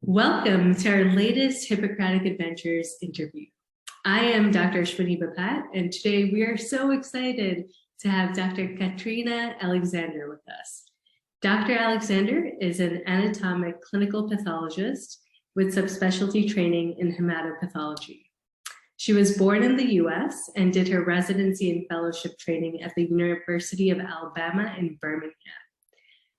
Welcome to our latest Hippocratic Adventures interview. I am Dr. Shwini Bapat, and today we are so excited to have Dr. Katrina Alexander with us. Dr. Alexander is an anatomic clinical pathologist with subspecialty training in hematopathology. She was born in the US and did her residency and fellowship training at the University of Alabama in Birmingham.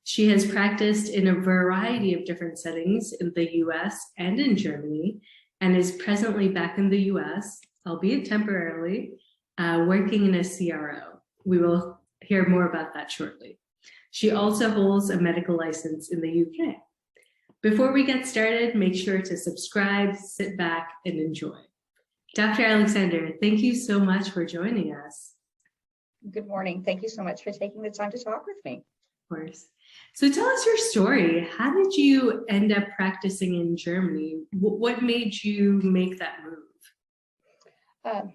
She has practiced in a variety of different settings in the US and in Germany, and is presently back in the US, albeit temporarily, working in a CRO. We will hear more about that shortly. She also holds a medical license in the UK. Before we get started, make sure to subscribe, sit back, and enjoy. Dr. Alexander, thank you so much for joining us. Good morning. Thank you so much for taking the time to talk with me. Of course. So tell us your story. How did you end up practicing in Germany? What made you make that move?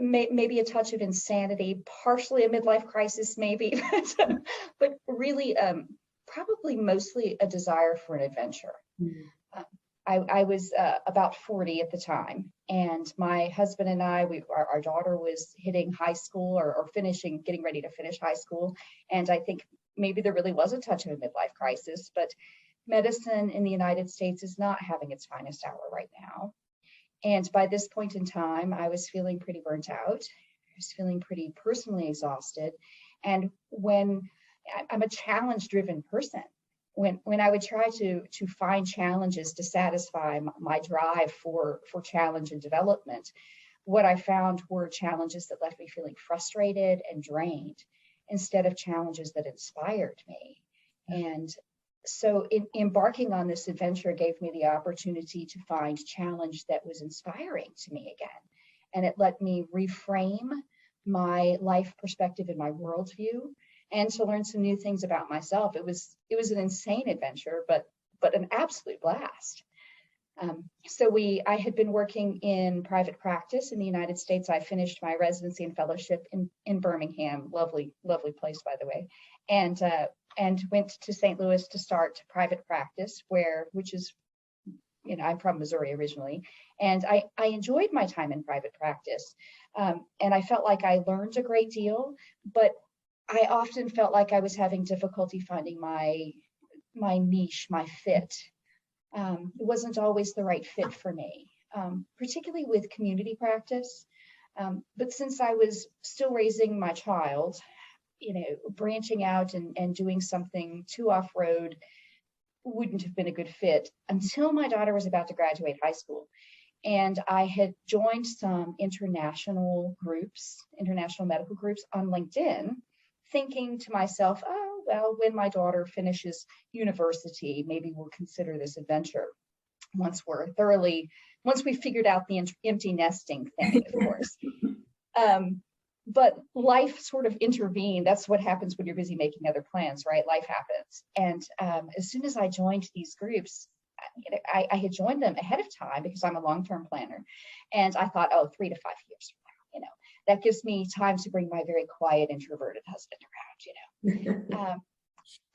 Maybe a touch of insanity, partially a midlife crisis, maybe, but really probably mostly a desire for an adventure. Mm-hmm. I was about 40 at the time, and my husband and I, our daughter was hitting high school or getting ready to finish high school, and I think maybe there really was a touch of a midlife crisis, but medicine in the United States is not having its finest hour right now. And by this point in time, I was feeling pretty burnt out. I was feeling pretty personally exhausted. And when I'm a challenge-driven person, when I would try to find challenges to satisfy my drive for challenge and development, what I found were challenges that left me feeling frustrated and drained, instead of challenges that inspired me. And so embarking on this adventure gave me the opportunity to find challenge that was inspiring to me again. And it let me reframe my life perspective and my worldview, and to learn some new things about myself. It was an insane adventure, but an absolute blast. I had been working in private practice in the United States. I finished my residency and fellowship in Birmingham, lovely place, by the way, and went to St. Louis to start private practice, which is, I'm from Missouri originally, and I enjoyed my time in private practice, and I felt like I learned a great deal, but I often felt like I was having difficulty finding my niche, my fit. It wasn't always the right fit for me, particularly with community practice. But since I was still raising my child, branching out and doing something too off-road wouldn't have been a good fit until my daughter was about to graduate high school. And I had joined some international medical groups on LinkedIn, thinking to myself, oh, well, when my daughter finishes university, maybe we'll consider this adventure once we figured out the empty nesting thing, of course. But life sort of intervened. That's what happens when you're busy making other plans, right? Life happens. And as soon as I joined these groups, I had joined them ahead of time because I'm a long-term planner. And I thought, 3 to 5 years from now, that gives me time to bring my very quiet, introverted husband around,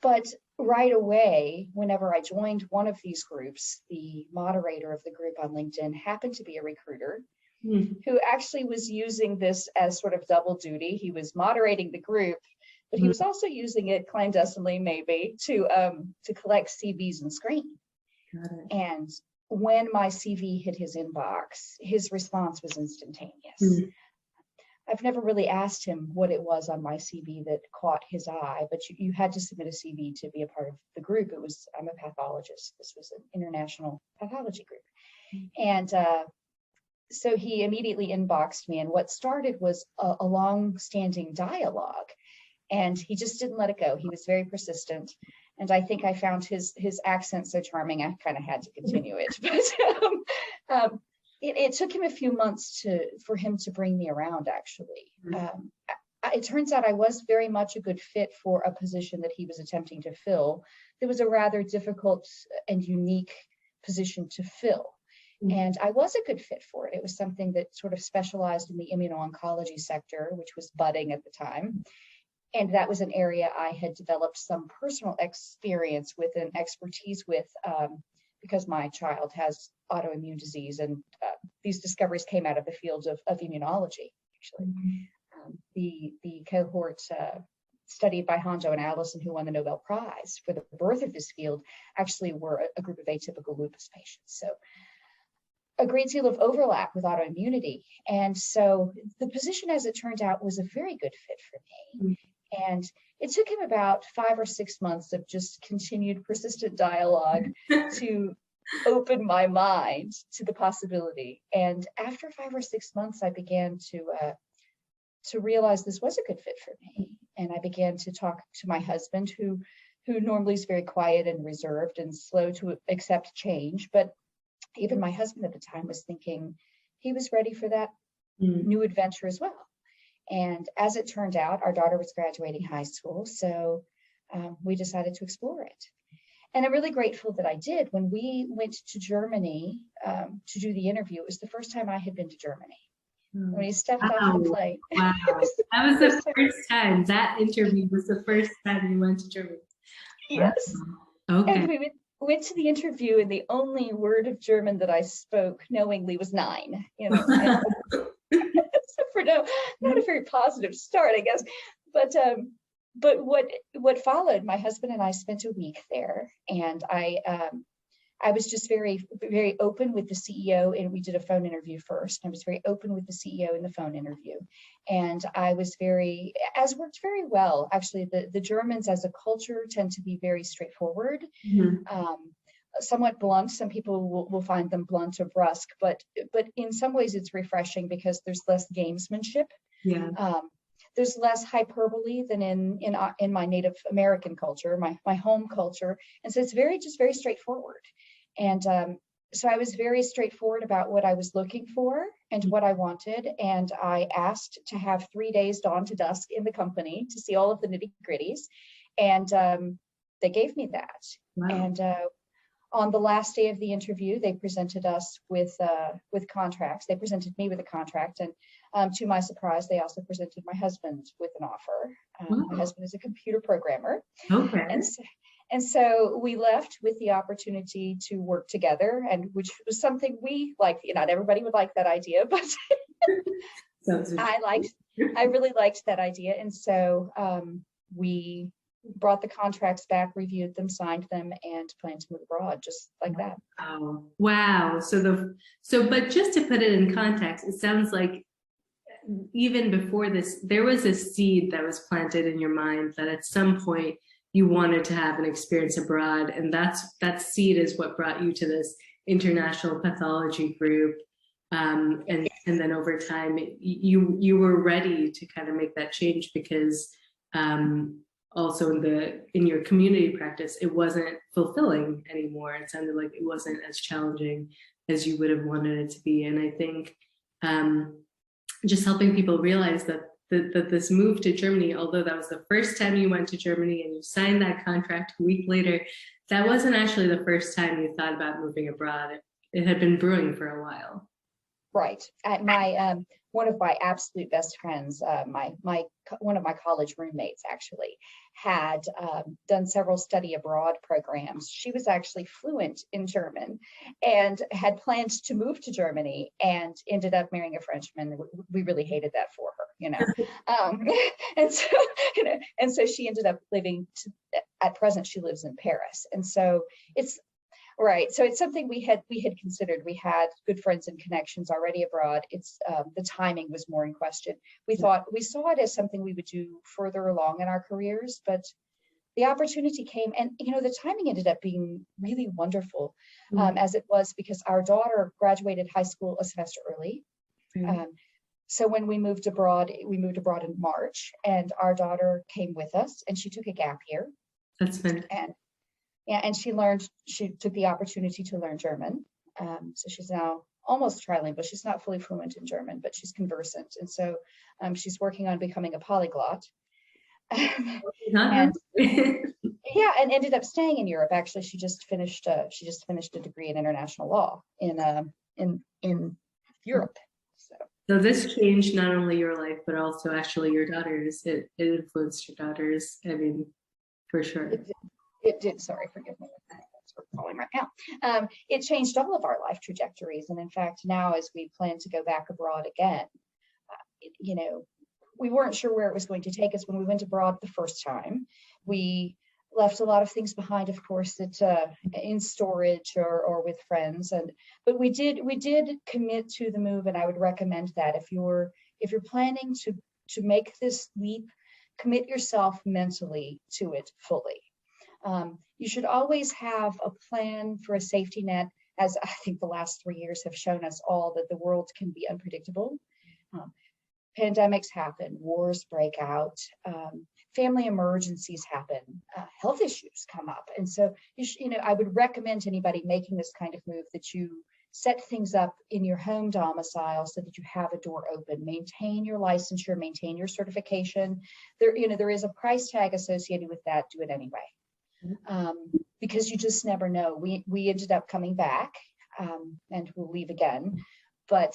But right away, whenever I joined one of these groups, the moderator of the group on LinkedIn happened to be a recruiter who actually was using this as sort of double duty. He was moderating the group, but he was also using it clandestinely, maybe, to collect CVs and screen. And when my CV hit his inbox, his response was instantaneous. I've never really asked him what it was on my CV that caught his eye, but you had to submit a CV to be a part of the group. I'm a pathologist. This was an international pathology group. And so he immediately inboxed me, and what started was a long-standing dialogue, and he just didn't let it go. He was very persistent, and I think I found his accent so charming, I kind of had to continue it. But it took him a few months for him to bring me around, actually. It turns out I was very much a good fit for a position that he was attempting to fill. It was a rather difficult and unique position to fill. And I was a good fit for it. It was something that sort of specialized in the immuno-oncology sector, which was budding at the time. And that was an area I had developed some personal experience with and expertise with because my child has autoimmune disease, and these discoveries came out of the field of immunology, actually. The cohort studied by Hanjo and Allison, who won the Nobel Prize for the birth of this field, actually were a group of atypical lupus patients. So a great deal of overlap with autoimmunity. And so the position, as it turned out, was a very good fit for me. And it took him about 5 or 6 months of just continued persistent dialogue to open my mind to the possibility. And after 5 or 6 months, I began to realize this was a good fit for me. And I began to talk to my husband, who normally is very quiet and reserved and slow to accept change. But even my husband at the time was thinking he was ready for that new adventure as well. And as it turned out, our daughter was graduating high school, so we decided to explore it. And I'm really grateful that I did. When we went to Germany to do the interview, it was the first time I had been to Germany. When he stepped off the plane. Wow. That was the first time. That interview was the first time you went to Germany. Yes. Wow. Okay. And we went to the interview, and the only word of German that I spoke knowingly was nein. You know, so for not a very positive start, I guess. But what followed, my husband and I spent a week there, and I was just very, very open with the CEO, and we did a phone interview first. I was very open with the CEO in the phone interview. And I was worked very well. Actually, the Germans as a culture tend to be very straightforward, somewhat blunt. Some people will find them blunt or brusque, but in some ways it's refreshing because there's less gamesmanship. Yeah. There's less hyperbole than in my Native American culture, my home culture. And so it's just very straightforward. And so I was very straightforward about what I was looking for and what I wanted. And I asked to have 3 days dawn to dusk in the company to see all of the nitty gritties. And they gave me that. Wow. And on the last day of the interview, they presented us with contracts. They presented me with a contract, and to my surprise, they also presented my husband with an offer. My husband is a computer programmer. Okay. And so we left with the opportunity to work together, and which was something we liked. Not everybody would like that idea, but I really liked that idea. And so we brought the contracts back, reviewed them, signed them, and planned to move abroad just like that. Wow. But just to put it in context, it sounds like even before this, there was a seed that was planted in your mind that at some point you wanted to have an experience abroad, and that seed is what brought you to this international pathology group. And then over time, you were ready to kind of make that change because also in your community practice, it wasn't fulfilling anymore. It sounded like it wasn't as challenging as you would have wanted it to be. And I think just helping people realize that this move to Germany, although that was the first time you went to Germany and you signed that contract a week later, that wasn't actually the first time you thought about moving abroad. It had been brewing for a while. Right. One of my absolute best friends, one of my college roommates actually had done several study abroad programs. She was actually fluent in German and had planned to move to Germany and ended up marrying a Frenchman. We really hated that for her, and so she ended up living. At present, she lives in Paris, and so it's. Right. So it's something we had considered. We had good friends and connections already abroad. It's the timing was more in question. We saw it as something we would do further along in our careers, but the opportunity came, and the timing ended up being really wonderful, as it was because our daughter graduated high school a semester early. So when we moved abroad in March, and our daughter came with us, and she took a gap year. That's fantastic. And she took the opportunity to learn German. So she's now almost trilingual. She's not fully fluent in German, but she's conversant. And so she's working on becoming a polyglot. And ended up staying in Europe. Actually, she just finished a degree in international law in Europe. So this changed not only your life, but also actually your daughters. It influenced your daughters. I mean, for sure. It did. Sorry, forgive me. we're calling right now, it changed all of our life trajectories. And in fact, now as we plan to go back abroad again, you know, we weren't sure where it was going to take us when we went abroad the first time. We left a lot of things behind, of course, that in storage or with friends, but we did commit to the move, and I would recommend that if you're planning to make this leap, commit yourself mentally to it fully. You should always have a plan for a safety net, as I think the last 3 years have shown us all that the world can be unpredictable. Pandemics happen, wars break out, family emergencies happen, health issues come up. And so, I would recommend to anybody making this kind of move that you set things up in your home domicile so that you have a door open, maintain your licensure, maintain your certification. There is a price tag associated with that. Do it anyway, because you just never know. We ended up coming back, and we'll leave again, but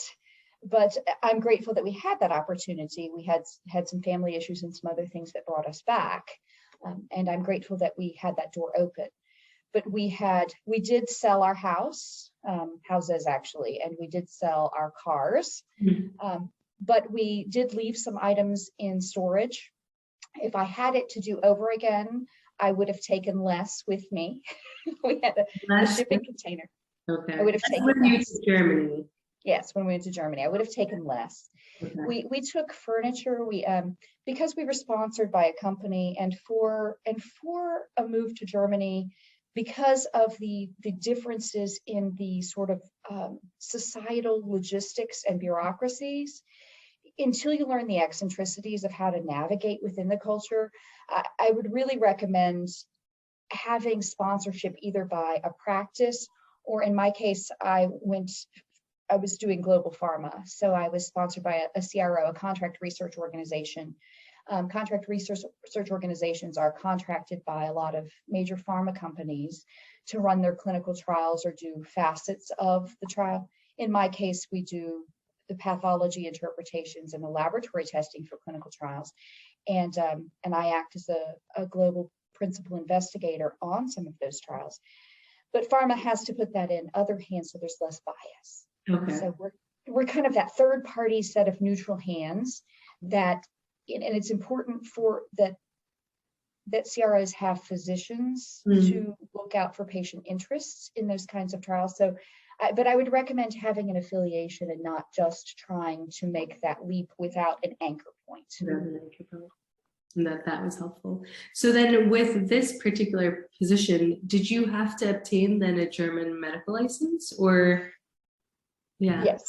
I'm grateful that we had that opportunity. We had some family issues and some other things that brought us back, and I'm grateful that we had that door open. But we did sell our houses actually, and we did sell our cars. But we did leave some items in storage. If I had it to do over again, I would have taken less with me. We had a shipping container. Okay. I would have taken when you less. to Germany. Yes, when we went to Germany, I would have taken less. Okay. We took furniture. Because we were sponsored by a company, and for a move to Germany, because of the differences in the sort of societal logistics and bureaucracies, until you learn the eccentricities of how to navigate within the culture, I would really recommend having sponsorship either by a practice, or in my case, I was doing global pharma. So I was sponsored by a CRO, a contract research organization. Contract research organizations are contracted by a lot of major pharma companies to run their clinical trials or do facets of the trial. In my case, we do the pathology interpretations and the laboratory testing for clinical trials. And I act as a global principal investigator on some of those trials. But pharma has to put that in other hands, so there's less bias. Okay. So we're kind of that third party set of neutral hands and it's important for that CROs have physicians to look out for patient interests in those kinds of trials. So, but I would recommend having an affiliation and not just trying to make that leap without an anchor point. And that was helpful. So then with this particular position, did you have to obtain then a German medical license, or? Yeah. Yes.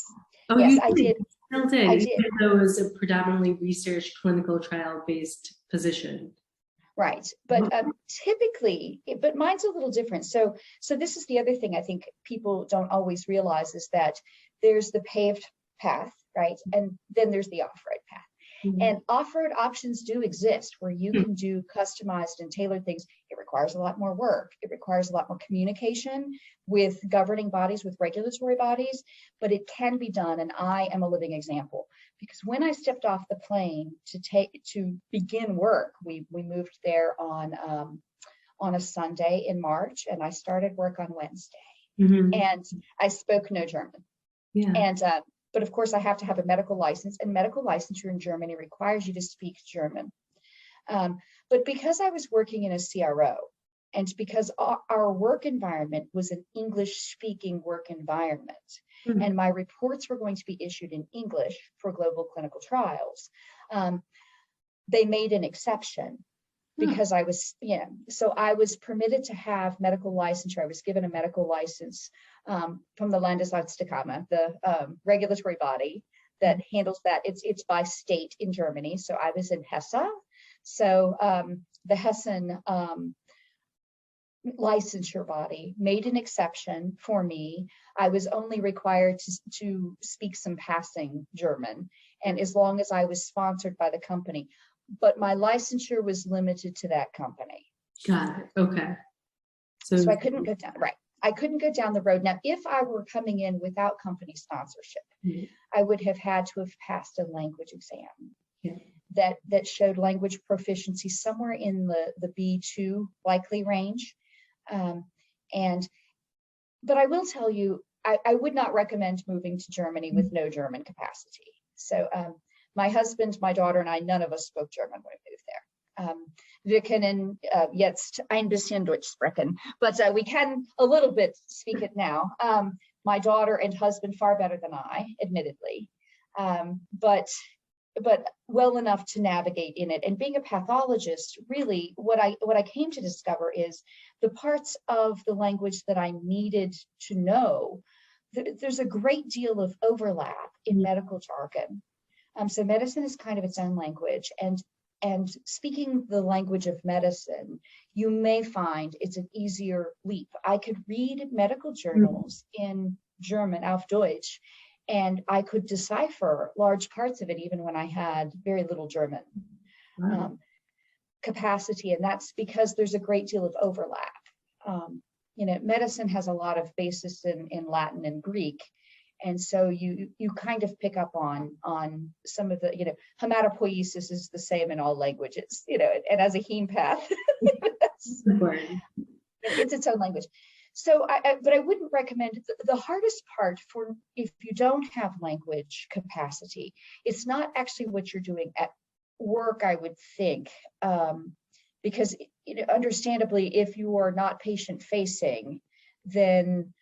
Oh, yes, you I did. Still did, I even did. though it was a predominantly research clinical trial based position. Right, but typically, but mine's a little different. So this is the other thing I think people don't always realize is that there's the paved path, right, and then there's the off-road path. And off-road options do exist where you can do customized and tailored things. It requires a lot more work. It requires a lot more communication with governing bodies, with regulatory bodies, but it can be done. And I am a living example, because when I stepped off the plane to begin work, we moved there on a Sunday in March, and I started work on Wednesday. And I spoke no German. And but of course, I have to have a medical license, and medical licensure in Germany requires you to speak German. But because I was working in a CRO, and because our work environment was an English-speaking work environment, and my reports were going to be issued in English for global clinical trials, they made an exception. Because I was, so I was permitted to have medical licensure. I was given a medical license from the Landesärztekammer, the regulatory body that handles that. It's by state in Germany. So I was in Hesse. So the Hessen licensure body made an exception for me. I was only required to speak some passing German, and as long as I was sponsored by the company. But my licensure was limited to that company. Got it. Okay. So I couldn't go down, right. I couldn't go down the road. Now, if I were coming in without company sponsorship, I would have had to have passed a language exam that showed language proficiency somewhere in the B2 likely range. But I will tell you, I would not recommend moving to Germany with no German capacity. So my husband, my daughter, and I, none of us spoke German when we moved there. Wir können jetzt ein bisschen Deutsch sprechen, but we can a little bit speak it now. My daughter and husband far better than I, admittedly, but well enough to navigate in it. And being a pathologist, really, what I came to discover is the parts of the language that I needed to know. There's a great deal of overlap in medical jargon. So medicine is kind of its own language, and speaking the language of medicine, you may find it's an easier leap. I could read medical journals in German, auf Deutsch, and I could decipher large parts of it even when I had very little German capacity, and that's because there's a great deal of overlap. Medicine has a lot of basis in Latin and Greek, and so you kind of pick up on some of the, hematopoiesis is the same in all languages, and as a heme path, it's its own language. So, but I wouldn't recommend the hardest part for if you don't have language capacity. It's not actually what you're doing at work, I would think, because understandably, if you are not patient facing, then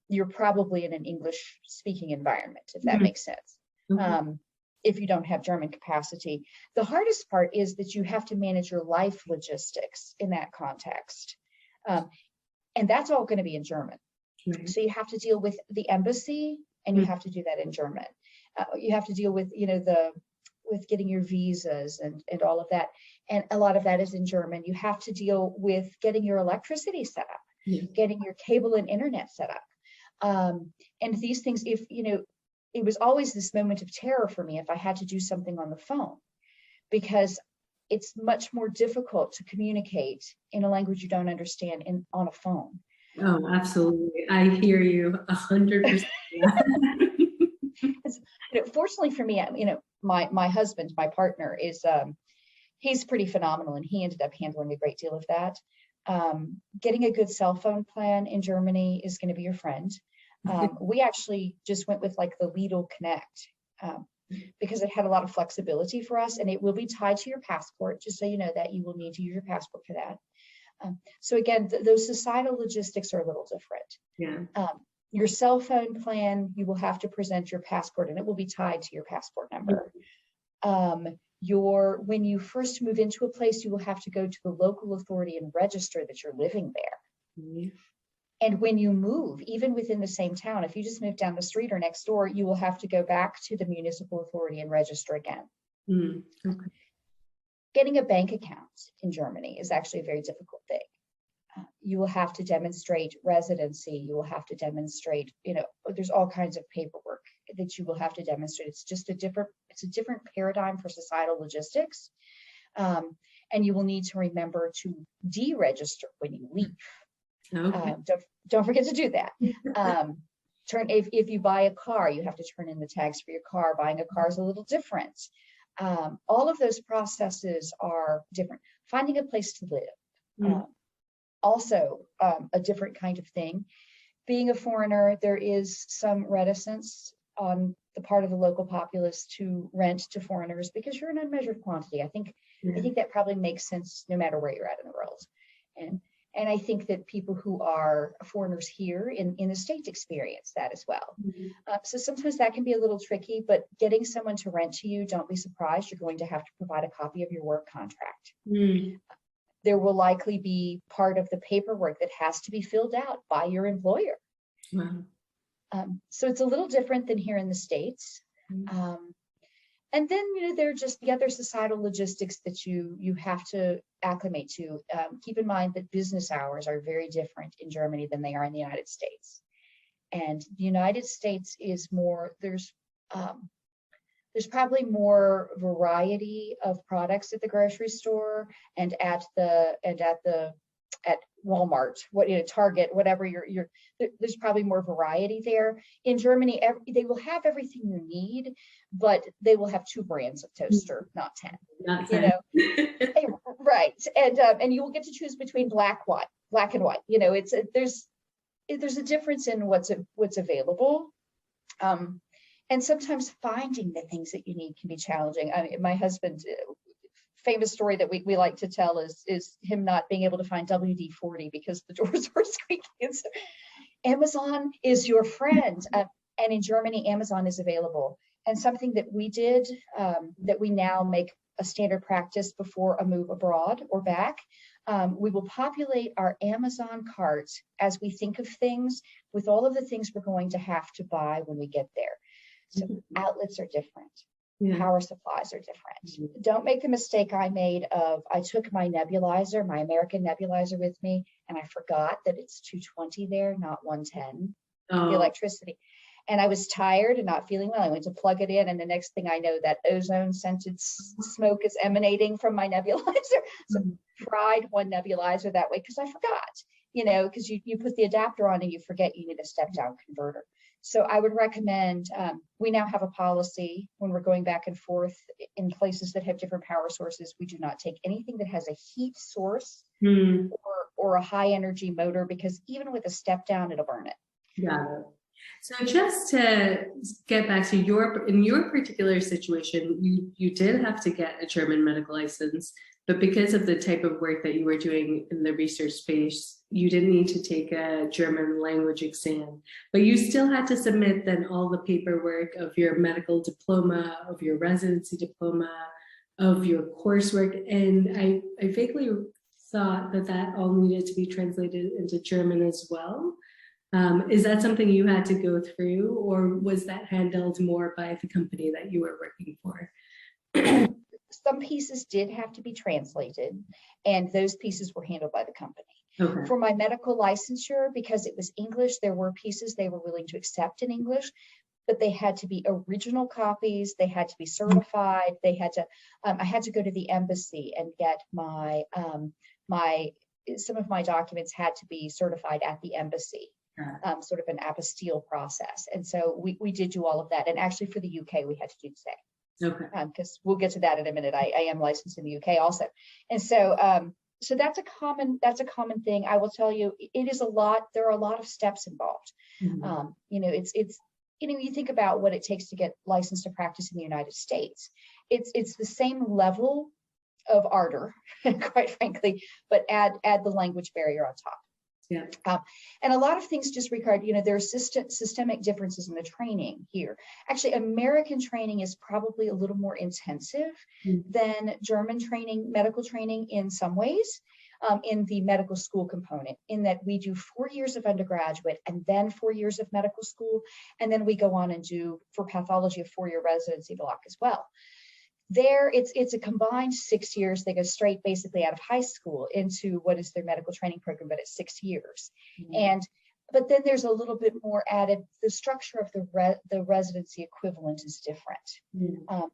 you're probably in an English speaking environment, if that makes sense. If you don't have German capacity, the hardest part is that you have to manage your life logistics in that context. And that's all going to be in German. Right. So you have to deal with the embassy, and you have to do that in German. You have to deal with, with getting your visas and all of that. And a lot of that is in German. You have to deal with getting your electricity set up, getting your cable and internet set up. And these things, it was always this moment of terror for me if I had to do something on the phone, because it's much more difficult to communicate in a language you don't understand on a phone. Oh, absolutely. I hear you 100%. Fortunately for me, my husband, my partner, is he's pretty phenomenal, and he ended up handling a great deal of that. Getting a good cell phone plan in Germany is going to be your friend. We actually just went with like the Lidl Connect, because it had a lot of flexibility for us, and it will be tied to your passport, just so you know that you will need to use your passport for that. So again, those societal logistics are a little different. Yeah. Your cell phone plan, you will have to present your passport, and it will be tied to your passport number. When you first move into a place, you will have to go to the local authority and register that you're living there. And when you move, even within the same town, if you just move down the street or next door, you will have to go back to the municipal authority and register again. Okay. Getting a bank account in Germany is actually a very difficult thing. You will have to demonstrate residency. You will have to demonstrate, there's all kinds of paperwork that you will have to demonstrate. It's just a different paradigm for societal logistics. And you will need to remember to deregister when you leave. Okay. Don't forget to do that. If you buy a car, you have to turn in the tags for your car. Buying a car is a little different. All of those processes are different. Finding a place to live, also a different kind of thing. Being a foreigner, there is some reticence on the part of the local populace to rent to foreigners because you're an unmeasured quantity. I think that probably makes sense no matter where you're at in the world. And I think that people who are foreigners here in the States experience that as well. So sometimes that can be a little tricky, but getting someone to rent to you, don't be surprised. You're going to have to provide a copy of your work contract. There will likely be part of the paperwork that has to be filled out by your employer. So it's a little different than here in the States. And then, there are just the other societal logistics that you have to acclimate to. Keep in mind that business hours are very different in Germany than they are in the United States. And the United States is more, there's probably more variety of products at the grocery store and at Walmart, Target, whatever there's probably more variety there. In Germany, they will have everything you need, but they will have 2 brands of toaster, not 10. Not 10. Right. And you will get to choose between black black and white. There's a difference in what's available. And sometimes finding the things that you need can be challenging. I mean, my husband, famous story that we like to tell is him not being able to find WD-40 because the doors were squeaking. So Amazon is your friend. And in Germany, Amazon is available. And something that we did, that we now make a standard practice before a move abroad or back, we will populate our Amazon cart as we think of things with all of the things we're going to have to buy when we get there. So outlets are different. Yeah. Power supplies are different. Don't make the mistake I made of, I took my nebulizer, my American nebulizer with me, and I forgot that it's 220 there, not 110, the electricity. And I was tired and not feeling well. I went to plug it in, and the next thing I know, that ozone scented smoke is emanating from my nebulizer. So fried one nebulizer that way because I forgot, because you put the adapter on and you forget you need a step down converter. So I would recommend, we now have a policy when we're going back and forth in places that have different power sources. We do not take anything that has a heat source or a high energy motor, because even with a step down, it'll burn it. Yeah. So just to get back to in your particular situation, you did have to get a German medical license, but because of the type of work that you were doing in the research space, you didn't need to take a German language exam, but you still had to submit then all the paperwork of your medical diploma, of your residency diploma, of your coursework. And I vaguely thought that all needed to be translated into German as well. Is that something you had to go through, or was that handled more by the company that you were working for? Some pieces did have to be translated, and those pieces were handled by the company. Okay. For my medical licensure, because it was English, there were pieces they were willing to accept in English, but they had to be original copies. They had to be certified. They had to, I had to go to the embassy and get some of my documents had to be certified at the embassy. Sort of an apostille process. And so we did do all of that. And actually for the UK, we had to do the same. Okay. Because we'll get to that in a minute. I am licensed in the UK also. And so so that's a common thing. I will tell you, it is a lot. There are a lot of steps involved. It's you think about what it takes to get licensed to practice in the United States. It's the same level of ardor, quite frankly, but add the language barrier on top. Yeah. And a lot of things just regard, there are systemic differences in the training here. Actually, American training is probably a little more intensive than German training, medical training in some ways, in the medical school component, in that we do 4 years of undergraduate and then 4 years of medical school. And then we go on and do, for pathology, a 4-year residency block as well. There, it's a combined 6 years. They go straight basically out of high school into what is their medical training program, but it's 6 years. But then there's a little bit more added. The structure of the residency equivalent is different.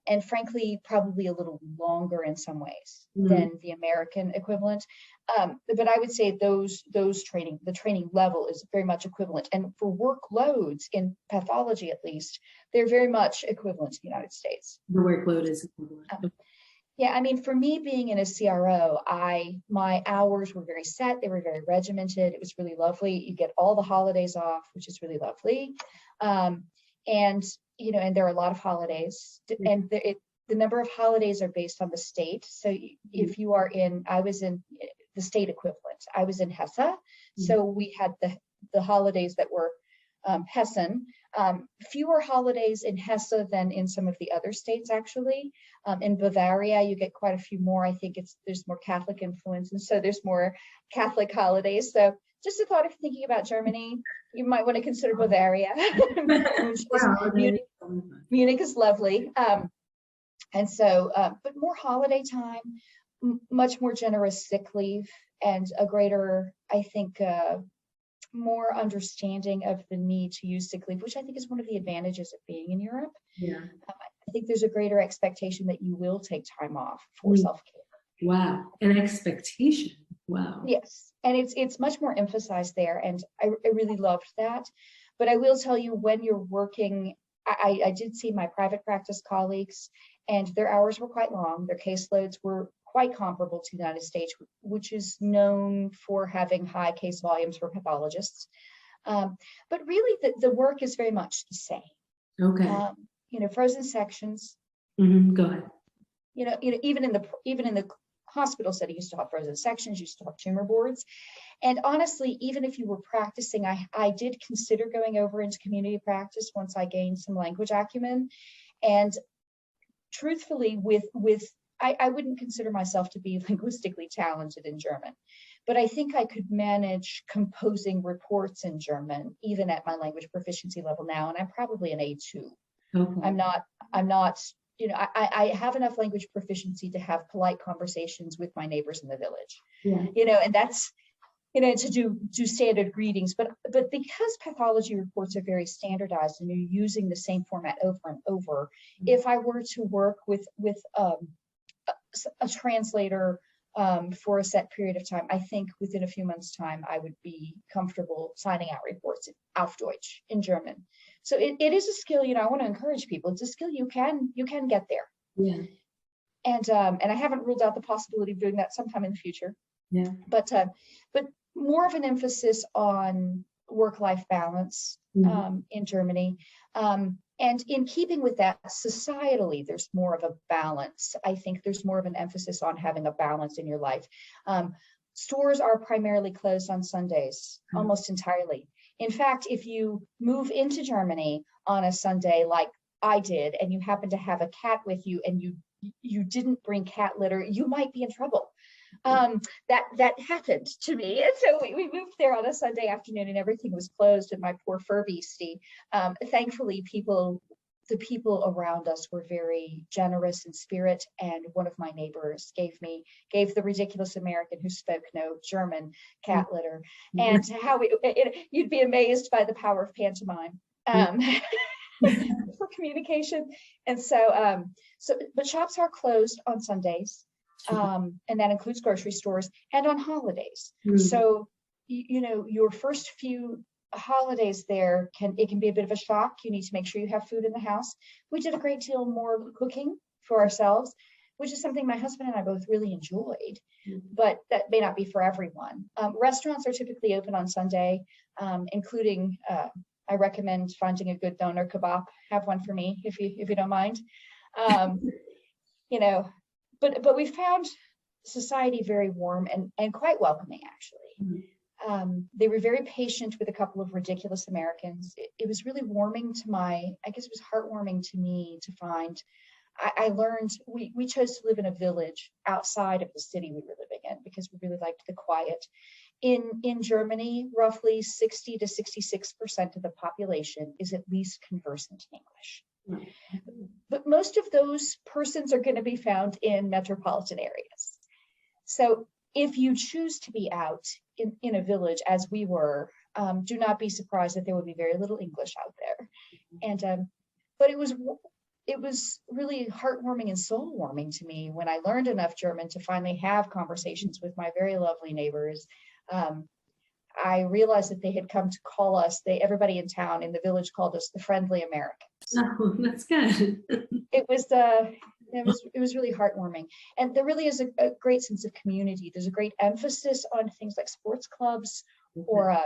And frankly, probably a little longer in some ways than the American equivalent. But I would say the training level is very much equivalent. And for workloads in pathology, at least, they're very much equivalent to the United States. The workload is equivalent. Yeah, I mean, for me being in a CRO, my hours were very set. They were very regimented. It was really lovely. You get all the holidays off, which is really lovely. And there are a lot of holidays, and the number of holidays are based on the state. So if you are I was in the state equivalent. I was in Hesse. So we had the holidays that were Hessen. Fewer holidays in Hesse than in some of the other states, actually. In Bavaria, you get quite a few more. I think there's more Catholic influence, and so there's more Catholic holidays. So just a thought of thinking about Germany, you might want to consider Bavaria. Munich is lovely. And so, but more holiday time, much more generous sick leave, and a greater, I think, more understanding of the need to use sick leave, which I think is one of the advantages of being in Europe. Yeah. I think there's a greater expectation that you will take time off for self-care. Wow, an expectation. Wow. Yes, and it's much more emphasized there, and I really loved that. But I will tell you, when you're working, I did see my private practice colleagues, and their hours were quite long. Their caseloads were quite comparable to the United States, which is known for having high case volumes for pathologists. But really, the work is very much the same. Okay. Frozen sections. Go ahead. Even in the hospital setting, you still have frozen sections, you still have tumor boards. And honestly, even if you were practicing, I did consider going over into community practice once I gained some language acumen. And truthfully, I wouldn't consider myself to be linguistically talented in German, but I think I could manage composing reports in German, even at my language proficiency level now, and I'm probably an A2. Okay. I'm not, I have enough language proficiency to have polite conversations with my neighbors in the village. Yeah. And that's, to do standard greetings, but because pathology reports are very standardized and you're using the same format over and over, if I were to work with a translator for a set period of time, I think within a few months' time, I would be comfortable signing out reports auf Deutsch in German. So it is a skill, I want to encourage people. It's a skill you can get there. Yeah. And I haven't ruled out the possibility of doing that sometime in the future. Yeah. But more of an emphasis on work-life balance in Germany. And in keeping with that, societally, there's more of a balance. I think there's more of an emphasis on having a balance in your life. Stores are primarily closed on Sundays, almost entirely. In fact, if you move into Germany on a Sunday like I did, and you happen to have a cat with you and you didn't bring cat litter, you might be in trouble. That happened to me. And so we moved there on a Sunday afternoon and everything was closed, and my poor fur beastie. Thankfully, the people around us were very generous in spirit, and one of my neighbors gave the ridiculous American who spoke no German cat litter. And how you'd be amazed by the power of pantomime for communication. And so but shops are closed on Sundays. And that includes grocery stores and on holidays. So, your first few holidays there can be a bit of a shock. You need to make sure you have food in the house. We did a great deal more cooking for ourselves, which is something my husband and I both really enjoyed, but that may not be for everyone. Restaurants are typically open on Sunday, including, I recommend finding a good doner kebab. Have one for me if you don't mind. But we found society very warm and quite welcoming, actually. They were very patient with a couple of ridiculous Americans. It was really warming to it was heartwarming to me to find. I learned we chose to live in a village outside of the city we were living in because we really liked the quiet. In Germany, roughly 60 to 66% of the population is at least conversant in English. But most of those persons are going to be found in metropolitan areas. So if you choose to be out in a village, as we were, do not be surprised that there would be very little English out there. And but it was really heartwarming and soul warming to me when I learned enough German to finally have conversations with my very lovely neighbors. I realized that they had come to call us. Everybody in town in the village called us the friendly Americans. Oh, that's good. It was really heartwarming, and there really is a great sense of community. There's a great emphasis on things like sports clubs, or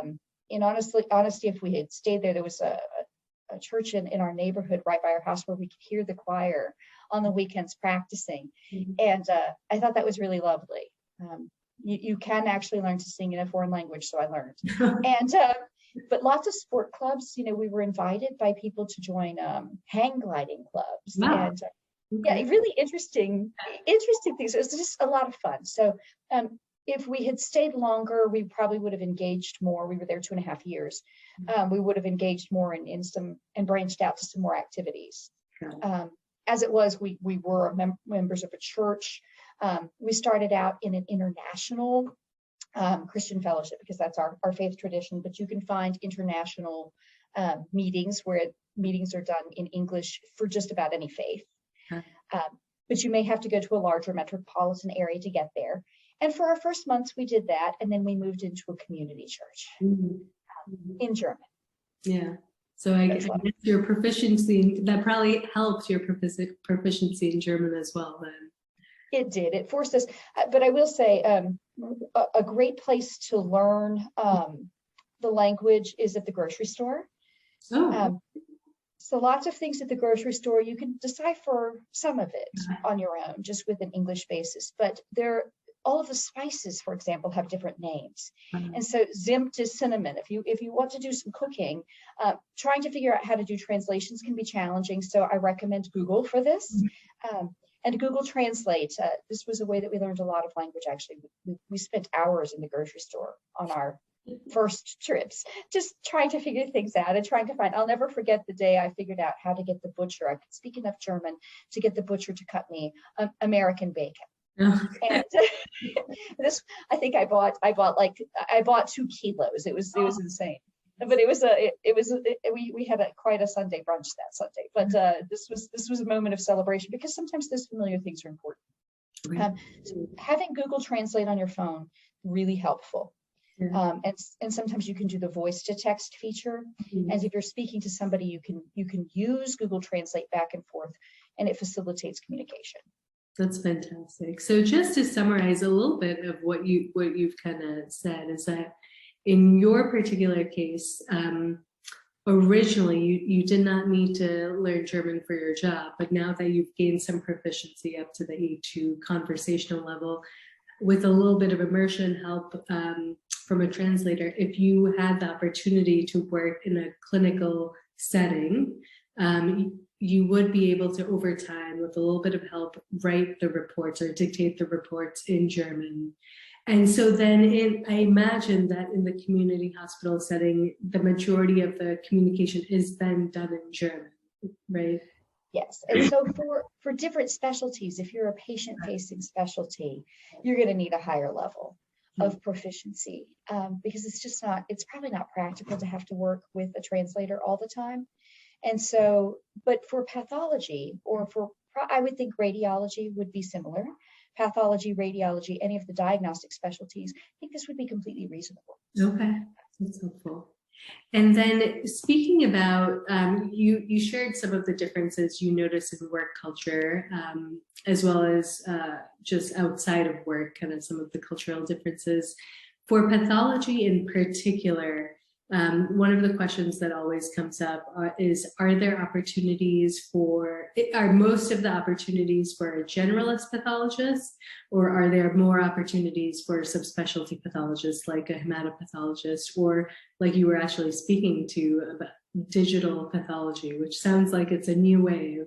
in honesty, if we had stayed there was a church in our neighborhood right by our house where we could hear the choir on the weekends practicing, and I thought that was really lovely. You can actually learn to sing in a foreign language, so I learned. And but lots of sport clubs. We were invited by people to join hang gliding clubs. Wow. And yeah, really interesting things. It was just a lot of fun. So if we had stayed longer, we probably would have engaged more. We were there 2.5 years. We would have engaged more in some and branched out to some more activities. As it was, we were members of a church. We started out in an international Christian fellowship because that's our faith tradition, but you can find international meetings where meetings are done in English for just about any faith. But you may have to go to a larger metropolitan area to get there. And for our first months, we did that. And then we moved into a community church in German. Yeah. So I guess your proficiency, that probably helps your proficiency in German as well then. It did. It forced us. But I will say, a great place to learn the language is at the grocery store. Oh, So lots of things at the grocery store, you can decipher some of it on your own, just with an English basis. But all of the spices, for example, have different names. And so zimt is cinnamon. If you want to do some cooking, trying to figure out how to do translations can be challenging. So I recommend Google for this. And Google Translate. This was a way that we learned a lot of language, actually. We spent hours in the grocery store on our first trips, just trying to figure things out and trying to find. I'll never forget the day I figured out how to get the butcher. I could speak enough German to get the butcher to cut me American bacon. And this, I think I bought 2 kilos. It was insane. But we had quite a Sunday brunch that Sunday. But this was a moment of celebration, because sometimes those familiar things are important. So having Google Translate on your phone, really helpful. And sometimes you can do the voice to text feature. And if you're speaking to somebody, you can use Google Translate back and forth, and it facilitates communication. That's fantastic. So just to summarize a little bit of what you've kind of said, is that in your particular case, originally you did not need to learn German for your job, but now that you've gained some proficiency up to the A2 conversational level, with a little bit of immersion help from a translator, if you had the opportunity to work in a clinical setting, you would be able to, over time, with a little bit of help, write the reports or dictate the reports in German. And so then I imagine that in the community hospital setting, the majority of the communication is then done in German, right? Yes. And so for different specialties, if you're a patient-facing specialty, you're going to need a higher level of proficiency, because it's probably not practical to have to work with a translator all the time. And so, but for pathology, I would think radiology would be similar. Pathology, radiology, any of the diagnostic specialties, I think this would be completely reasonable. Okay, that's helpful. And then speaking about, you shared some of the differences you notice in work culture, as well as just outside of work, kind of some of the cultural differences. For pathology in particular, one of the questions that always comes up is, are most of the opportunities for a generalist pathologist, or are there more opportunities for subspecialty pathologists like a hematopathologist, or like you were actually speaking to about digital pathology, which sounds like it's a new wave?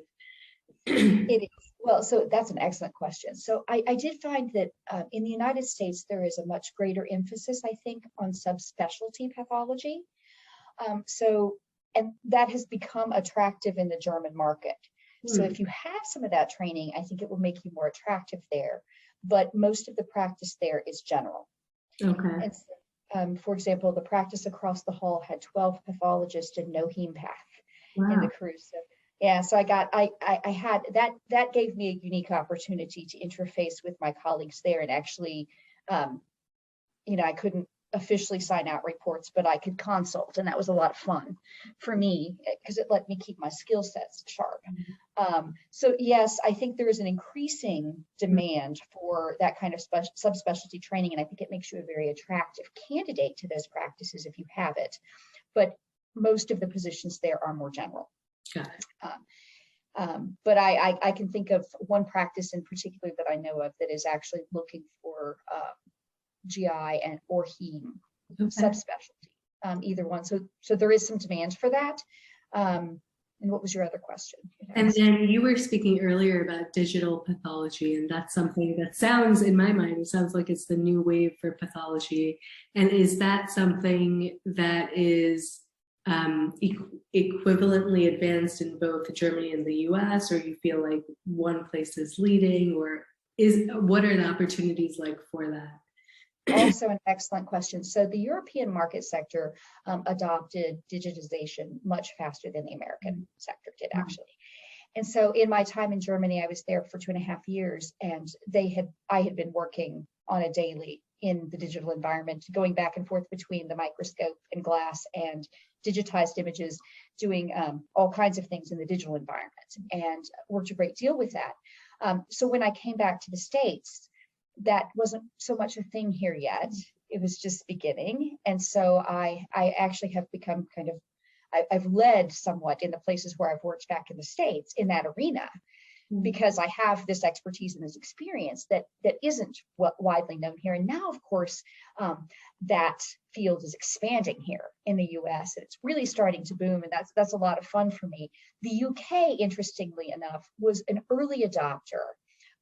It is. Well, so that's an excellent question. So I did find that in the United States, there is a much greater emphasis, I think, on subspecialty pathology. And that has become attractive in the German market. So if you have some of that training, I think it will make you more attractive there. But most of the practice there is general. Okay. And so, for example, the practice across the hall had 12 pathologists and no heme path in the crew. So yeah, so I had that gave me a unique opportunity to interface with my colleagues there, and actually, I couldn't officially sign out reports, but I could consult, and that was a lot of fun for me because it let me keep my skill sets sharp. So yes, I think there is an increasing demand for that kind of subspecialty training, and I think it makes you a very attractive candidate to those practices if you have it. But most of the positions there are more general. Got it. But I can think of one practice in particular that I know of that is actually looking for GI or heme subspecialty, either one. So there is some demand for that. And what was your other question? And then you were speaking earlier about digital pathology, and that's something that sounds, in my mind, it sounds like it's the new wave for pathology. And is that something that is equivalently advanced in both Germany and the US, or you feel like one place is leading, or what are the opportunities like for that? Also an excellent question. So the European market sector adopted digitization much faster than the American sector did, actually. And so in my time in Germany, I was there for 2.5 years, and I had been working on a daily in the digital environment, going back and forth between the microscope and glass and digitized images, doing all kinds of things in the digital environment, and worked a great deal with that. So when I came back to the States, that wasn't so much a thing here yet. It was just beginning. And so I actually have become kind of, I've led somewhat in the places where I've worked back in the States in that arena, because I have this expertise and this experience that isn't widely known here. And now, of course, that field is expanding here in the US, and it's really starting to boom, and that's a lot of fun for me. The UK, interestingly enough, was an early adopter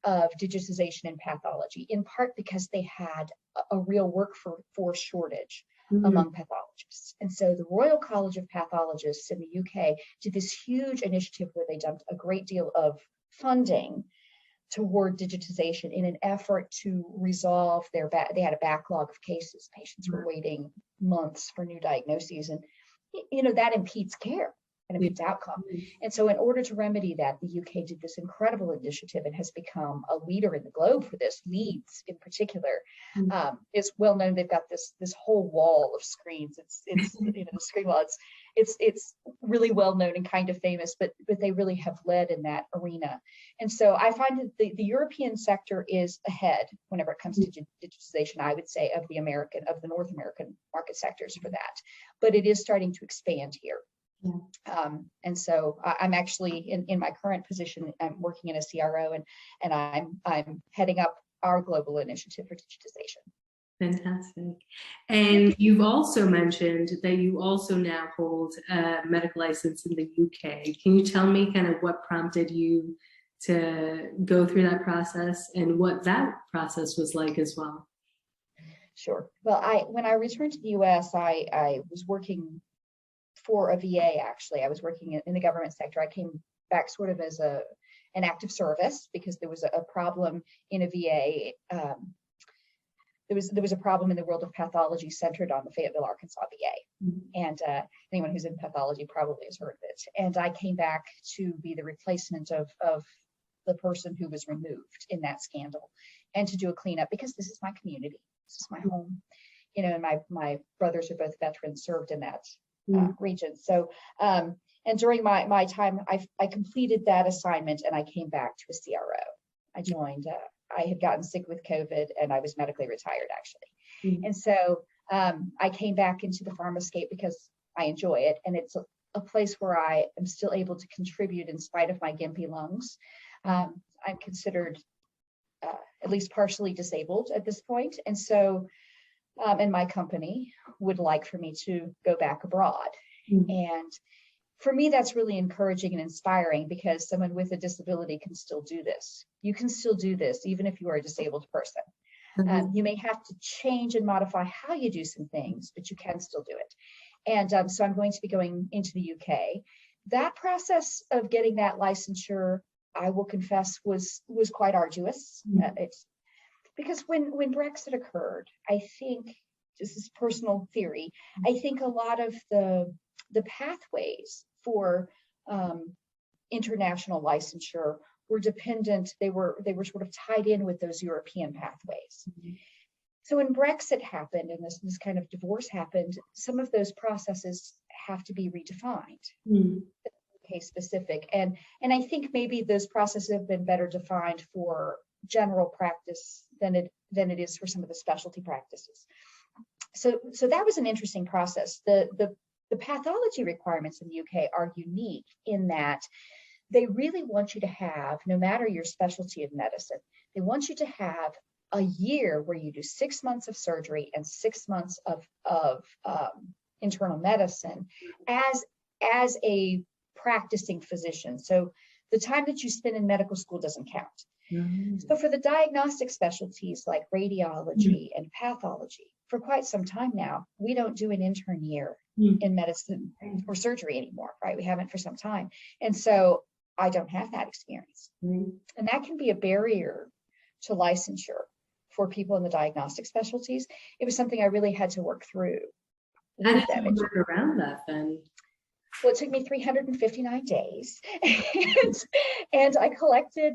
of digitization in pathology, in part because they had a real workforce shortage among pathologists. And so the Royal College of Pathologists in the UK did this huge initiative where they dumped a great deal of funding toward digitization in an effort to resolve they had a backlog of cases. Patients were waiting months for new diagnoses, and that impedes care and impedes outcome. And so in order to remedy that, the UK did this incredible initiative and has become a leader in the globe for this. Leeds in particular is well known. They've got this whole wall of screens. It's the screen wall. It's really well known and kind of famous, but they really have led in that arena. And so I find that the European sector is ahead whenever it comes to digitization, I would say, of the North American market sectors for that. But it is starting to expand here. And so I'm actually in my current position, I'm working in a CRO, and I'm heading up our global initiative for digitization. Fantastic. And you've also mentioned that you also now hold a medical license in the UK. Can you tell me kind of what prompted you to go through that process and what that process was like as well? Sure. Well, when I returned to the US, I was working for a VA, actually. I was working in the government sector. I came back sort of as an active service because there was a problem in a VA. There was a problem in the world of pathology centered on the Fayetteville, Arkansas VA. And anyone who's in pathology probably has heard of it. And I came back to be the replacement of the person who was removed in that scandal, and to do a cleanup, because this is my community. This is my home. And my brothers are both veterans, served in that region. So, and during my time, I completed that assignment, and I came back to a CRO. I joined, I had gotten sick with COVID, and I was medically retired, actually. And so I came back into the pharmascape because I enjoy it, and it's a place where I am still able to contribute in spite of my gimpy lungs. I'm considered at least partially disabled at this point. And so, and my company would like for me to go back abroad. And for me, that's really encouraging and inspiring, because someone with a disability can still do this. You can still do this, even if you are a disabled person. You may have to change and modify how you do some things, but you can still do it. And so I'm going to be going into the UK. That process of getting that licensure, I will confess, was quite arduous. It's because when Brexit occurred, I think, this is personal theory, I think a lot of the pathways for international licensure were dependent. They were sort of tied in with those European pathways. So when Brexit happened and this kind of divorce happened, some of those processes have to be redefined. Case specific, and I think maybe those processes have been better defined for general practice than it is for some of the specialty practices. So that was an interesting process. The pathology requirements in the UK are unique in that they really want you to have, no matter your specialty of medicine, they want you to have a year where you do 6 months of surgery and 6 months of internal medicine as a practicing physician. So the time that you spend in medical school doesn't count. So for the diagnostic specialties like radiology and pathology, for quite some time now, we don't do an intern year in medicine or surgery anymore, right? We haven't for some time. And so I don't have that experience. And that can be a barrier to licensure for people in the diagnostic specialties. It was something I really had to work through. How did you work around that then? Well, it took me 359 days, and I collected,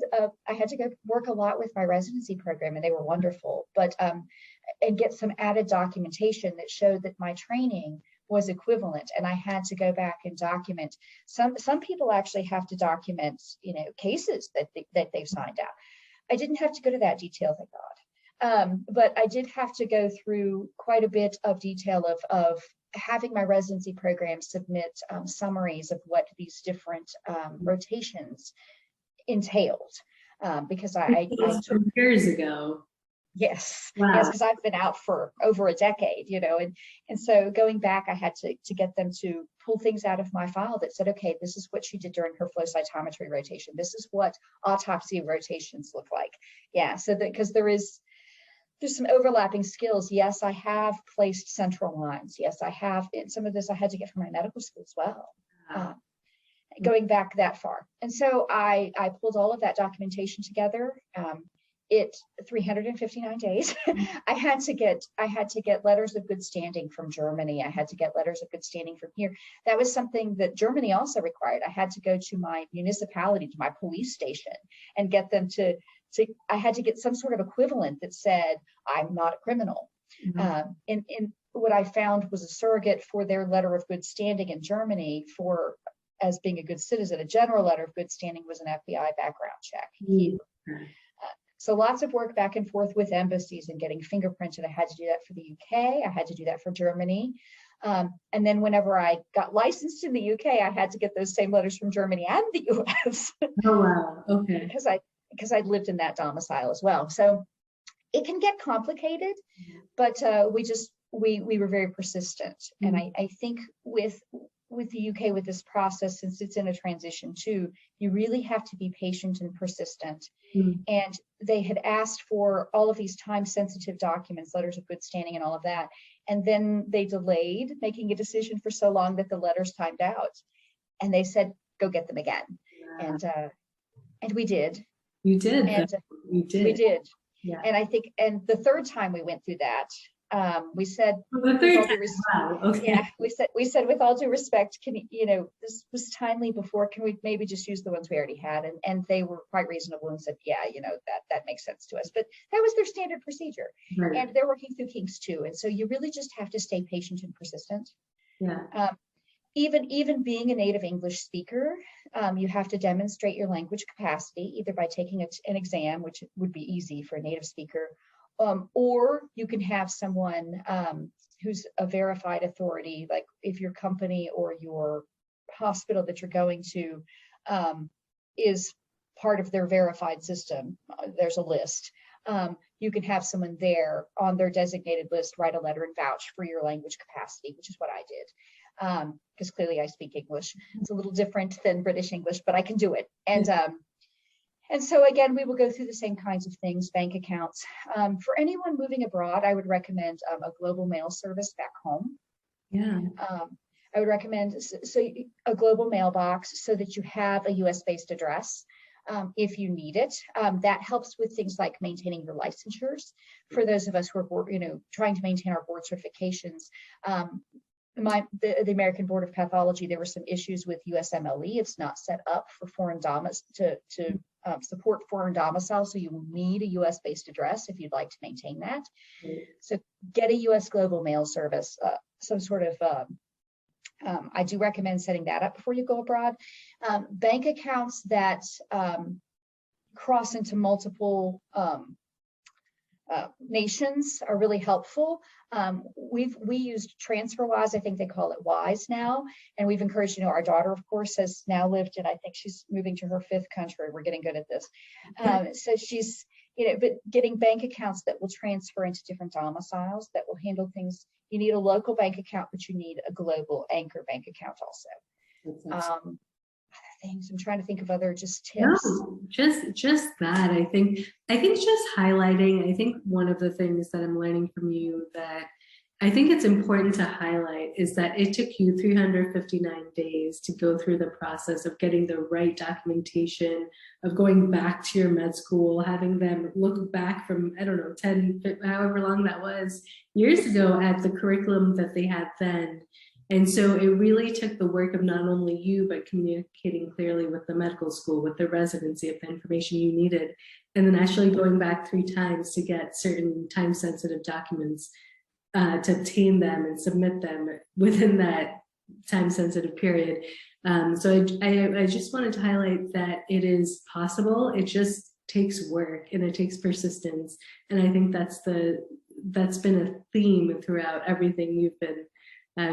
I had to go work a lot with my residency program, and they were wonderful, but, and get some added documentation that showed that my training was equivalent, and I had to go back and document. Some people actually have to document, cases that they've signed out. I didn't have to go to that detail, thank God. But I did have to go through quite a bit of detail of having my residency program submit summaries of what these different rotations entailed, because I took years ago. Yes, Wow. yes, because I've been out for over a decade, and so going back, I had to get them to pull things out of my file that said, okay, this is what she did during her flow cytometry rotation. This is what autopsy rotations look like. Yeah, so that because there's some overlapping skills. Yes, I have placed central lines. Yes, I have. And some of this I had to get from my medical school as well. Wow. Going back that far, and so I pulled all of that documentation together. It 359 days. I had to get letters of good standing from Germany. I had to get letters of good standing from here. That was something that Germany also required. I had to go to my municipality, to my police station, and get them to I had to get some sort of equivalent that said I'm not a criminal. Mm-hmm. And what I found was a surrogate for their letter of good standing in Germany for as being a good citizen. A general letter of good standing was an FBI background check. Mm-hmm. So lots of work back and forth with embassies and getting fingerprinted. I had to do that for the UK. I had to do that for Germany. And then whenever I got licensed in the UK, I had to get those same letters from Germany and the US. Oh, wow. Okay. Because I'd lived in that domicile as well. So it can get complicated, but we were very persistent. Mm-hmm. And I think with the UK, with this process, since it's in a transition too, you really have to be patient and persistent. Mm-hmm. And they had asked for all of these time-sensitive documents, letters of good standing and all of that. And then they delayed making a decision for so long that the letters timed out. And they said, go get them again. Wow. And we did. You did. And you did. We did. Yeah. And I think, and the third time we went through that, we said, well, the third time, wow. Okay. Yeah, we said with all due respect, can this was timely before, can we maybe just use the ones we already had? And they were quite reasonable and said, yeah, that makes sense to us. But that was their standard procedure. Right. And they're working through kinks too. And so you really just have to stay patient and persistent. Yeah. Even being a native English speaker, you have to demonstrate your language capacity, either by taking an exam, which would be easy for a native speaker, or you can have someone who's a verified authority, like if your company or your hospital that you're going to is part of their verified system. There's a list. You can have someone there on their designated list write a letter and vouch for your language capacity, which is what I did. Because clearly I speak English. It's a little different than British English, but I can do it. And so again, we will go through the same kinds of things, bank accounts. For anyone moving abroad, I would recommend a global mail service back home. Yeah. I would recommend a global mailbox so that you have a US-based address if you need it. That helps with things like maintaining your licensures. For those of us who are trying to maintain our board certifications, the American Board of Pathology, there were some issues with USMLE. It's not set up for foreign to support foreign domiciles, so you will need a US-based address if you'd like to maintain that. So get a US global mail service, some sort of, I do recommend setting that up before you go abroad. Bank accounts that cross into multiple nations are really helpful. We used TransferWise, I think they call it Wise now, and we've encouraged, our daughter, of course, has now lived in, I think she's moving to her 5th country. We're getting good at this. So she's, but getting bank accounts that will transfer into different domiciles that will handle things. You need a local bank account, but you need a global anchor bank account also. Other things, I'm trying to think of other just tips. No, just that. I think just highlighting, I think one of the things that I'm learning from you that I think it's important to highlight is that it took you 359 days to go through the process of getting the right documentation, of going back to your med school, having them look back from, I don't know, 10, however long that was, years ago at the curriculum that they had then. And so it really took the work of not only you, but communicating clearly with the medical school, with the residency of the information you needed, and then actually going back 3 times to get certain time-sensitive documents. to obtain them and submit them within that time-sensitive period. So I just wanted to highlight that it is possible. It just takes work and it takes persistence. And I think that's been a theme throughout everything you've been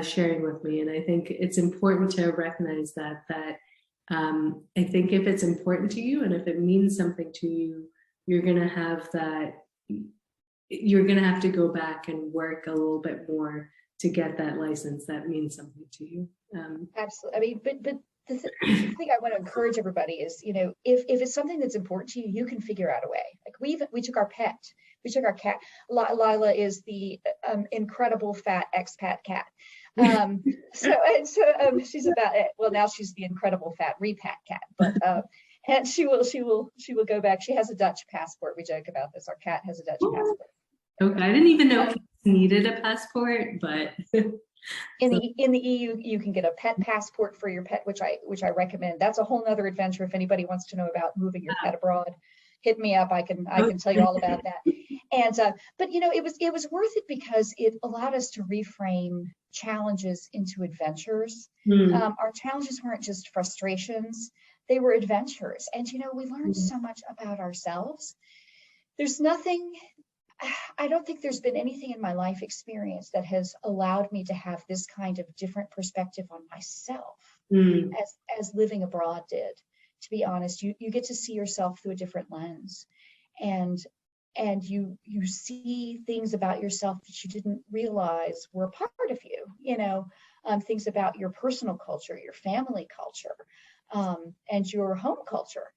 sharing with me. And I think it's important to recognize that I think if it's important to you and if it means something to you, you're going to have to go back and work a little bit more to get that license that means something to you. Absolutely. I mean, but the thing I want to encourage everybody is, you know, if it's something that's important to you, you can figure out a way. Like we took our pet. We took our cat. Lila is the incredible fat expat cat. So she's about it. Well, now she's the incredible fat repat cat, but and she will go back. She has a Dutch passport. We joke about this. Our cat has a Dutch passport. Okay, I didn't even know cats needed a passport, but in the EU you can get a pet passport for your pet, which I recommend. That's a whole nother adventure. If anybody wants to know about moving your pet abroad, hit me up. I can tell you all about that. And but you know, it was worth it because it allowed us to reframe challenges into adventures. Our challenges weren't just frustrations, they were adventures. And you know, we learned so much about ourselves. I don't think there's been anything in my life experience that has allowed me to have this kind of different perspective on myself as living abroad did. To be honest, you get to see yourself through a different lens, and you see things about yourself that you didn't realize were a part of you. You know, things about your personal culture, your family culture, and your home culture.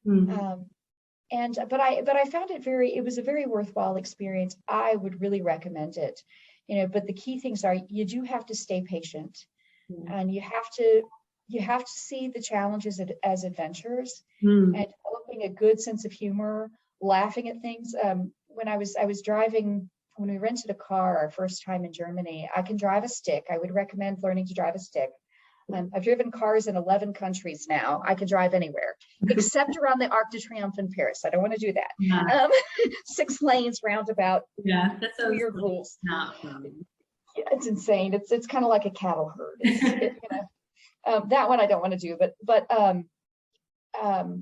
But I found it was a very worthwhile experience. I would really recommend it, you know, but the key things are you do have to stay patient, and you have to see the challenges as adventures, and developing a good sense of humor, laughing at things. When I was driving, when we rented a car our first time in Germany, I can drive a stick. I would recommend learning to drive a stick. I've driven cars in 11 countries now. I can drive anywhere except around the Arc de Triomphe in Paris. I don't want to do that. 6 lanes roundabout. Yeah, that's weird rules. Not fun. Yeah, it's insane. It's kind of like a cattle herd. That one I don't want to do. But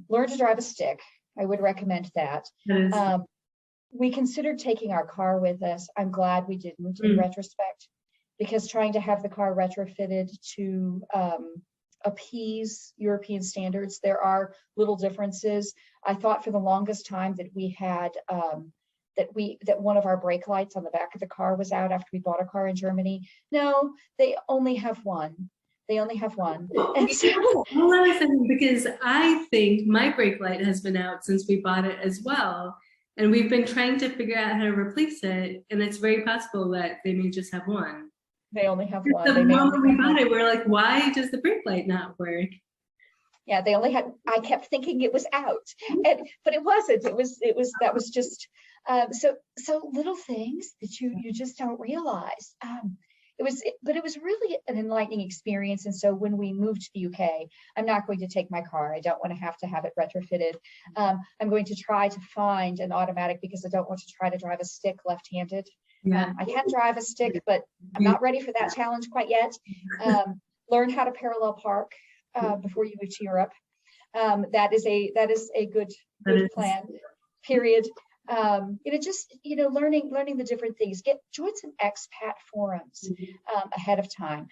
learn to drive a stick. I would recommend that. We considered taking our car with us. I'm glad we didn't in retrospect, because trying to have the car retrofitted to appease European standards, there are little differences. I thought for the longest time that we had that one of our brake lights on the back of the car was out after we bought a car in Germany. No, they only have one. And so, hold on a second, because I think my brake light has been out since we bought it as well. And we've been trying to figure out how to replace it. And it's very possible that they may just have one. They only have one. The moment we bought it, we're like, why does the brake light not work? Yeah, they only had. I kept thinking it was out, but it wasn't. That was just so little things that you just don't realize. But it was really an enlightening experience. And so when we moved to the UK, I'm not going to take my car. I don't want to have it retrofitted. I'm going to try to find an automatic, because I don't want to try to drive a stick left-handed. Yeah. I can drive a stick, but I'm not ready for that challenge quite yet. Learn how to parallel park before you move to Europe. That is a good plan. Period. Learning the different things. Join some expat forums ahead of time.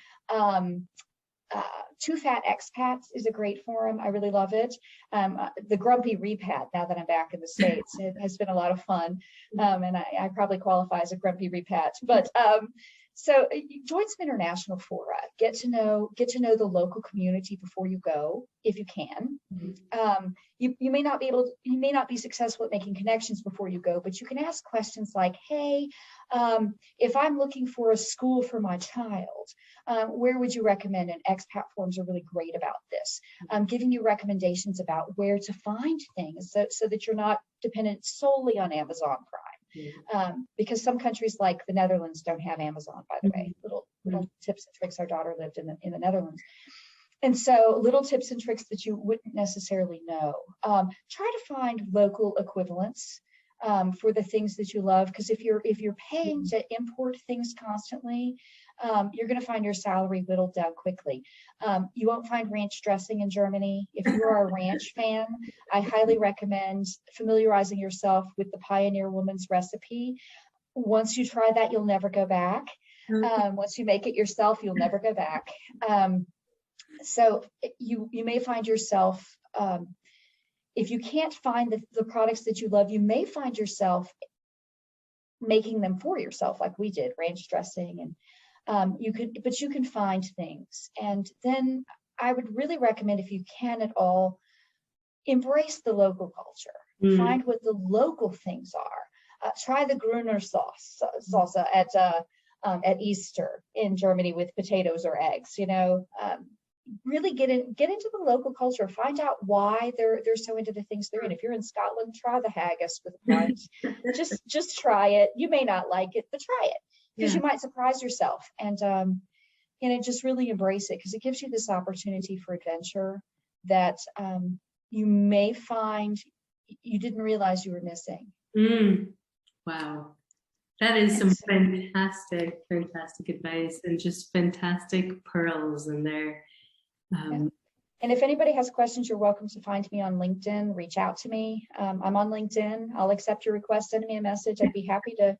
Too Fat Expats is a great forum. I really love it. The Grumpy Repat, now that I'm back in the States, it has been a lot of fun. And I probably qualify as a Grumpy Repat. But so join some international fora. Get to know the local community before you go, if you can. You may not be successful at making connections before you go, but you can ask questions like, hey, if I'm looking for a school for my child, where would you recommend? And expat forums are really great about this, giving you recommendations about where to find things so that you're not dependent solely on Amazon Prime. Because some countries like the Netherlands don't have Amazon, by the way. Little tips and tricks. Our daughter lived in the Netherlands. And so little tips and tricks that you wouldn't necessarily know. Try to find local equivalents for the things that you love. Because if you're paying to import things constantly, you're going to find your salary whittled down quickly. You won't find ranch dressing in Germany. If you are a ranch fan, I highly recommend familiarizing yourself with the Pioneer Woman's recipe. Once you try that, you'll never go back. Once you make it yourself, you'll never go back. So you may find yourself, if you can't find the products that you love, you may find yourself making them for yourself, like we did, ranch dressing, and you can find things. And then I would really recommend, if you can at all, embrace the local culture. Find what the local things are. Try the Gruner salsa at Easter in Germany with potatoes or eggs. Really get into the local culture. Find out why they're so into the things they're in. If you're in Scotland, try the haggis with punch. just try it. You may not like it, but try it, because you might surprise yourself. And just really embrace it, because it gives you this opportunity for adventure that you may find you didn't realize you were missing. Wow. That is some fantastic advice, and just fantastic pearls in there. And if anybody has questions, you're welcome to find me on LinkedIn. Reach out to me. I'm on LinkedIn. I'll accept your request. Send me a message. I'd be happy to,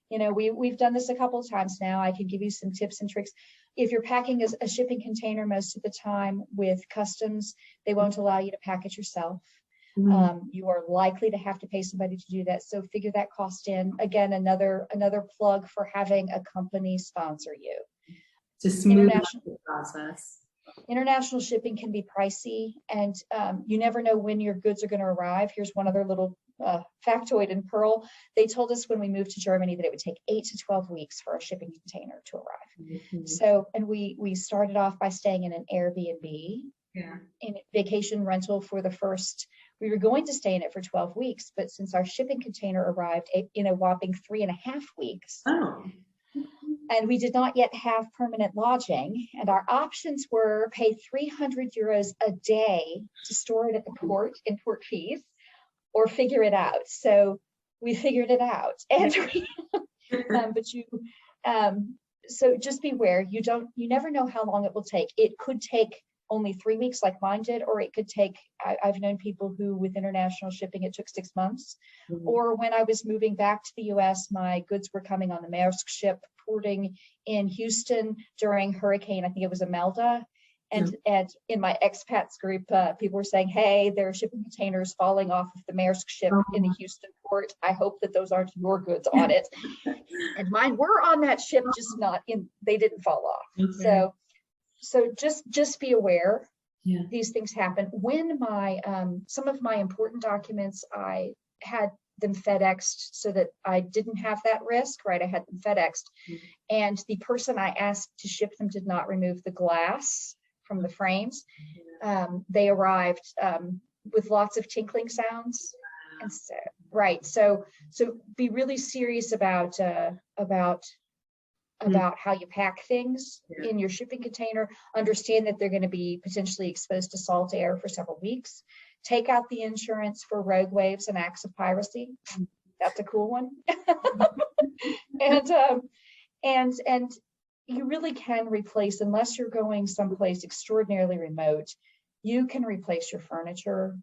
we've done this a couple of times now. I can give you some tips and tricks. If you're packing a shipping container, most of the time with customs, they won't allow you to pack it yourself. You are likely to have to pay somebody to do that. So figure that cost in. Again, another plug for having a company sponsor you. To smooth out the process. International shipping can be pricey, and you never know when your goods are going to arrive. Here's one other little factoid in Pearl. They told us when we moved to Germany that it would take 8 to 12 weeks for a shipping container to arrive. So, and we started off by staying in an Airbnb, in vacation rental for the first. We were going to stay in it for 12 weeks, but since our shipping container arrived in a whopping 3.5 weeks, and we did not yet have permanent lodging, and our options were pay 300 euros a day to store it at the port, import fees, or figure it out. So we figured it out. And so just beware. You never know how long it will take. It could take only 3 weeks like mine did, or it could take, I've known people who with international shipping, it took 6 months. Or when I was moving back to the US, my goods were coming on the Maersk ship, porting in Houston during hurricane, I think it was Imelda. And in my expats group, people were saying, hey, there are shipping containers falling off of the Maersk ship in the Houston port. I hope that those aren't your goods on it. And mine were on that ship, just not in, they didn't fall off. So just be aware. These things happen. When some of my important documents, I had them FedExed so that I didn't have that risk, right? I had them FedExed, and the person I asked to ship them did not remove the glass from the frames. They arrived with lots of tinkling sounds, and so be really serious about how you pack things in your shipping container. Understand that they're going to be potentially exposed to salt air for several weeks. Take out the insurance for rogue waves and acts of piracy. That's a cool one. and you really can replace, unless you're going someplace extraordinarily remote, you can replace your furniture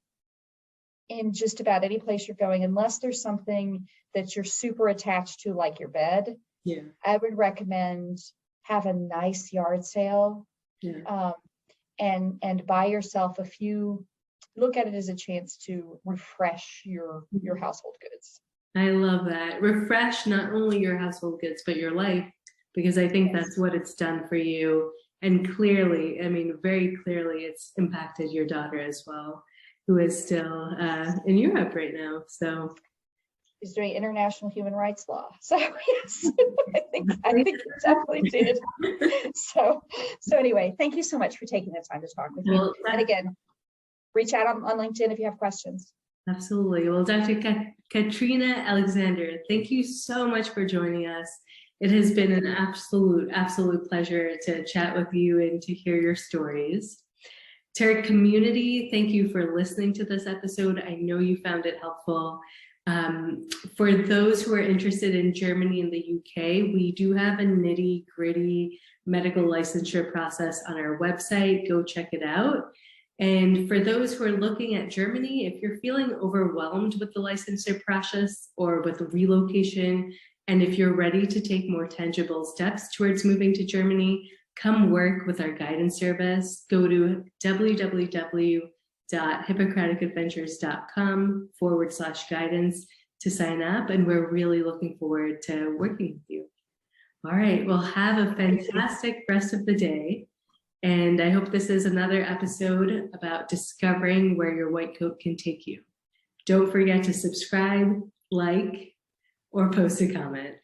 in just about any place you're going, unless there's something that you're super attached to, like your bed. I would recommend have a nice yard sale, and buy yourself a few. Look at it as a chance to refresh your household goods. I love that. Refresh not only your household goods, but your life, because I think that's what it's done for you. And clearly, I mean, very clearly, it's impacted your daughter as well, who is still in Europe right now. So she's doing international human rights law. So yes, I think it definitely did. So anyway, thank you so much for taking the time to talk with me. And again, reach out on LinkedIn if you have questions. Absolutely. Well, Dr. Katrina Alexander, thank you so much for joining us. It has been an absolute pleasure to chat with you and to hear your stories. To our community, thank you for listening to this episode. I know you found it helpful. For those who are interested in Germany and the UK, we do have a nitty-gritty medical licensure process on our website. Go check it out. And for those who are looking at Germany, if you're feeling overwhelmed with the licensure process or with relocation, and if you're ready to take more tangible steps towards moving to Germany, come work with our guidance service. Go to www.hippocraticadventures.com/guidance to sign up. And we're really looking forward to working with you. All right, well, have a fantastic rest of the day. And I hope this is another episode about discovering where your white coat can take you. Don't forget to subscribe, like, or post a comment.